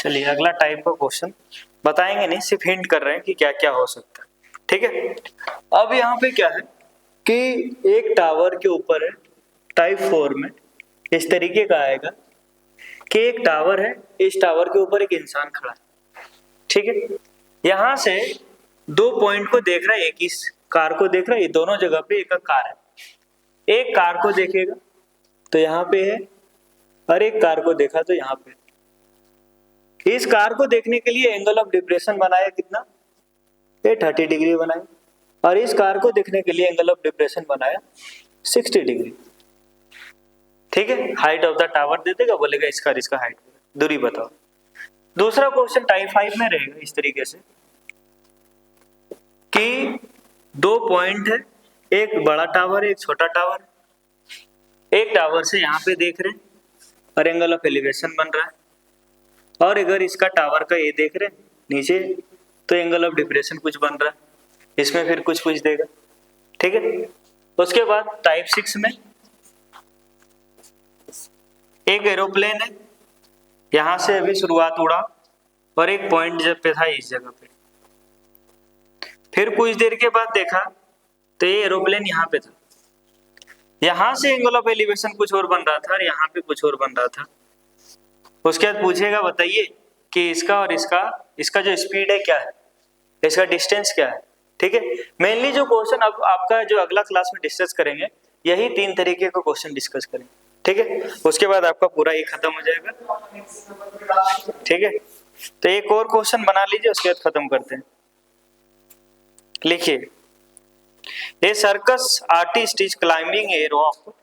चलिए अगला टाइप का क्वेश्चन बताएंगे नहीं, सिर्फ हिंट कर रहे हैं कि क्या क्या हो सकता है। ठीक है, अब यहाँ पे क्या है कि एक टावर के ऊपर है, टाइप 4 में इस तरीके का आएगा कि एक टावर है, इस टावर के ऊपर एक इंसान खड़ा है। ठीक है, यहां से दो पॉइंट को देख रहा है, एक इस कार को देख रहा है, ये दोनों जगह पे एक कार है। एक कार को देखेगा तो यहाँ पे है, और एक कार को देखा तो यहाँ पे। इस कार को देखने के लिए एंगल ऑफ डिप्रेशन बनाया कितना, ये 30 डिग्री बनाया, और इस कार को देखने के लिए एंगल ऑफ डिप्रेशन बनाया 60 डिग्री। ठीक है, हाइट ऑफ द टावर दे देगा, बोलेगा इसका हाइट दूरी बताओ। दूसरा क्वेश्चन टाइप 5 में रहेगा इस तरीके से कि दो पॉइंट है, एक बड़ा टावर है, एक छोटा टावर है। एक टावर से यहाँ पे देख रहे हैं और एंगल ऑफ एलिवेशन बन रहा है, और अगर इसका टावर का ये देख रहे हैं नीचे तो एंगल ऑफ डिप्रेशन कुछ बन रहा है, इसमें फिर कुछ देगा। ठीक है, उसके बाद टाइप 6 में एक एरोप्लेन है, यहां से अभी शुरुआत उड़ा और एक पॉइंट जब पे था इस जगह पे, फिर कुछ देर के बाद देखा तो ये एरोप्लेन यहाँ पे था, यहां से एंगल ऑफ एलिवेशन कुछ और बन रहा था और यहाँ पे कुछ और बन रहा था। उसके बाद पूछेगा बताइए कि इसका और इसका जो स्पीड है क्या है, इसका डिस्टेंस क्या है। ठीक है, मेनली जो क्वेश्चन अब आपका जो अगला क्लास में डिस्कस करेंगे यही 3 तरीके का क्वेश्चन डिस्कस करेंगे। ठीक है, उसके बाद आपका पूरा ये खत्म हो जाएगा। ठीक है, तो एक और क्वेश्चन बना लीजिए, उसके बाद खत्म करते हैं। लिखिए, a circus artist is climbing a rock.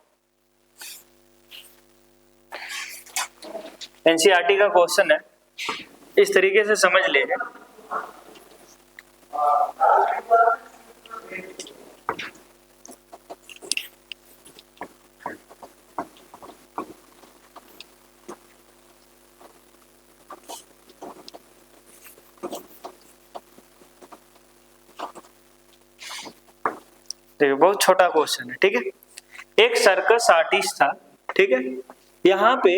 NCERT का क्वेश्चन है, इस तरीके से समझ लेंगे। देखिए बहुत छोटा क्वेश्चन है। ठीक है, एक सर्कस आर्टिस्ट था, ठीक है, यहाँ पे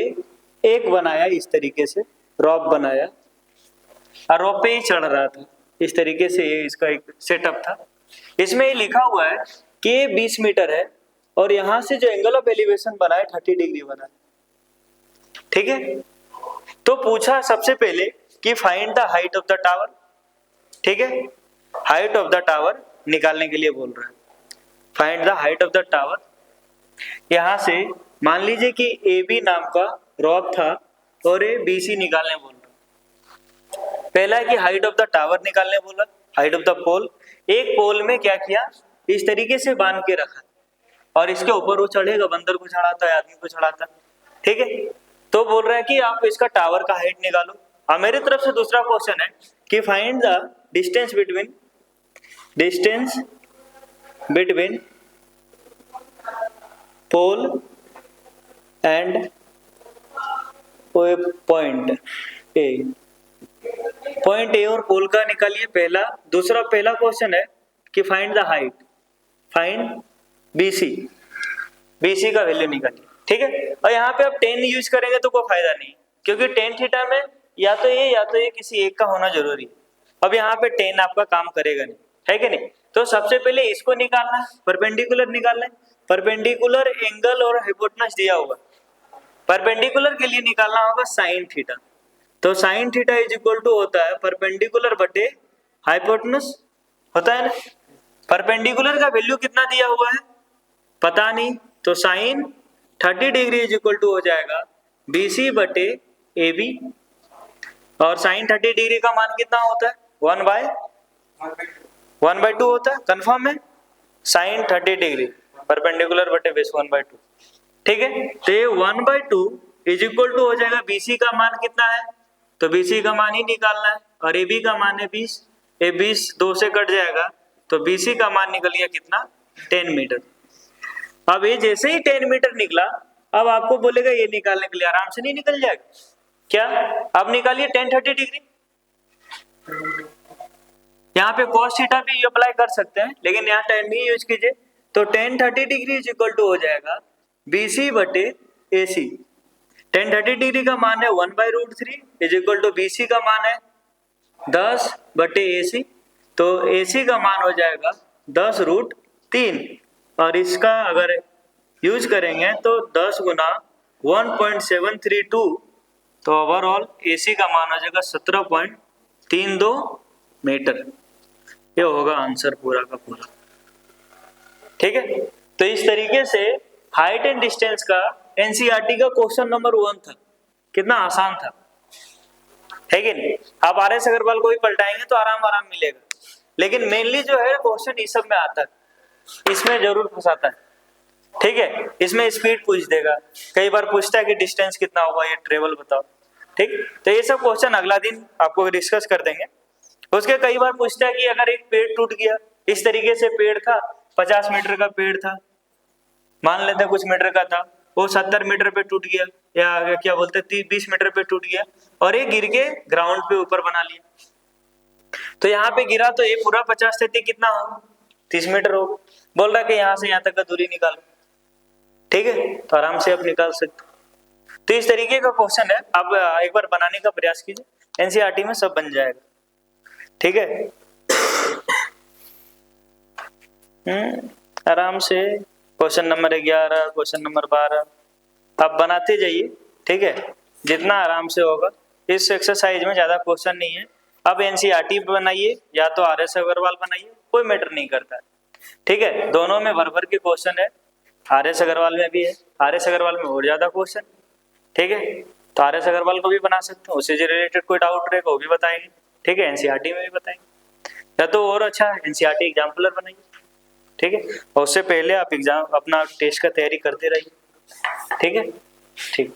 एक बनाया इस तरीके से, रॉप बनाया और रॉप पे ही चढ़ रहा था, इस तरीके से ये इसका एक सेटअप था। इसमें ये लिखा हुआ है कि ये 20 मीटर है और यहाँ से जो एंगल ऑफ एलिवेशन बना है 30 डिग्री बना है। ठीक है, तो पूछा सबसे पहले कि find the height of the tower. ठीक है, हाइट ऑफ द टावर निकालने के लिए बोल रहा है, find the height of the tower. यहां से मान लीजिए कि ए बी नाम का रॉप था और ए बी सी निकालने बोल रहा। पहला है कि हाइट ऑफ द टावर निकालने बोला, हाइट ऑफ द पोल। एक पोल में क्या किया, इस तरीके से बांध के रखा और इसके ऊपर वो चढ़ेगा, बंदर को चढ़ाता है, आदमी को चढ़ाता। ठीक है, तो बोल रहा है कि आप इसका टावर का हाइट निकालो। और मेरी तरफ से दूसरा क्वेश्चन है कि find the distance between pole and point A. Point A और पोल का निकालिए पहला। पहला क्वेश्चन है कि find the height, find BC का वैल्यू निकालिए। ठीक है, और यहाँ पे आप 10 यूज करेंगे तो कोई फायदा नहीं, क्योंकि टेन थीटा में या तो ये किसी एक का होना जरूरी है। अब यहाँ पे 10 आपका काम करेगा नहीं, है कि नहीं। तो सबसे पहले इसको निकालना है, परपेंडिकुलर निकालना है। परपेंडिकुलर एंगल और हाइपोटेनस दिया होगा, परपेंडिकुलर के लिए निकालना होगा साइन थीटा। तो sine theta is equal to होता है परपेंडिकुलर बटे हाइपोटेनस, होता है ना। परपेंडिकुलर का वैल्यू कितना दिया हुआ है पता नहीं, तो sine 30 degree is equal to हो जाएगा BC बटे AB, और साइन 30 डिग्री का मान कितना होता है 1/2 होता है। कंफर्म है, साइन 30 डिग्री परपेंडिकुलर बटे बेस 1/2। ठीक है, तो ये 1/2 इज इक्वल टू हो जाएगा BC का मान कितना है, तो BC का मान ही निकालना है, और AB का मान है 20, ये 20 2 से कट जाएगा, तो BC का मान निकल गया कितना 10 मीटर। अब ये जैसे ही 10 मीटर निकला, अब आपको बोलेगा ये निकालने के लिए, आराम से नहीं निकल जाएगा क्या। अब निकालिए tan 30 डिग्री, यहाँ पे cos थीटा भी अप्लाई कर सकते हैं, लेकिन यहाँ tan भी यूज कीजिए। तो tan 30 degree is equal to हो जाएगा BC बटे AC। tan 30 डिग्री का मान है 1/√3 इज इक्वल टू BC का मान है 10/AC, तो AC का मान हो जाएगा 10√3 और इसका अगर यूज करेंगे तो 10 गुना 1.732, तो ओवरऑल AC का मान हो जाएगा 17.32 मीटर। ये होगा आंसर पूरा का पूरा। ठीक है, तो इस तरीके से हाइट एंड डिस्टेंस का एनसीईआरटी का क्वेश्चन नंबर 1 था। कितना आसान था, है कि नहीं? आप RS अग्रवाल को भी पलटाएंगे तो आराम आराम मिलेगा, लेकिन मेनली जो है क्वेश्चन इस सब में आता है, इसमें जरूर फंसाता है। ठीक है, इसमें स्पीड पूछ देगा, कई बार पूछता है कि डिस्टेंस कितना होगा, ये ट्रेवल बताओ। ठीक, तो ये सब क्वेश्चन अगला दिन आपको डिस्कस कर देंगे। उसके कई बार पूछता है कि अगर एक पेड़ टूट गया, इस तरीके से पेड़ था, 50 मीटर का पेड़ था, मान लेते कुछ मीटर का था, वो 70 मीटर पे टूट गया, या क्या बोलते 20 मीटर पे टूट गया और ये गिर के ग्राउंड पे ऊपर बना लिया। तो यहाँ पे गिरा तो ये पूरा 50 से कितना होगा, 30 मीटर होगा। बोल रहा है कि यहाँ से यहाँ तक का दूरी निकालो। ठीक है, तो आराम से आप निकाल सकते हो। तो इस तरीके का क्वेश्चन है, आप एक बार बनाने का प्रयास कीजिए, एनसीईआरटी में सब बन जाएगा। ठीक है, आराम से क्वेश्चन नंबर 11, क्वेश्चन नंबर 12 आप बनाते जाइए। ठीक है, जितना आराम से होगा। इस एक्सरसाइज में ज्यादा क्वेश्चन नहीं है। अब एनसीईआरटी बनाइए या तो RS अग्रवाल बनाइए, कोई मैटर नहीं करता है। ठीक है, दोनों में भर के क्वेश्चन है, RS अग्रवाल में भी है, RS अग्रवाल में और ज्यादा क्वेश्चन। ठीक है, तो RS अग्रवाल को भी बना सकते हैं, उससे जो रिलेटेड कोई डाउट रहेगा वो भी बताएंगे। ठीक है, एनसीईआरटी में भी बताएंगे, या तो और अच्छा एनसीईआरटी एग्जाम्पलर बनाइए। ठीक है, और उससे पहले आप एग्जाम अपना टेस्ट का तैयारी करते रहिए। ठीक है, ठीक।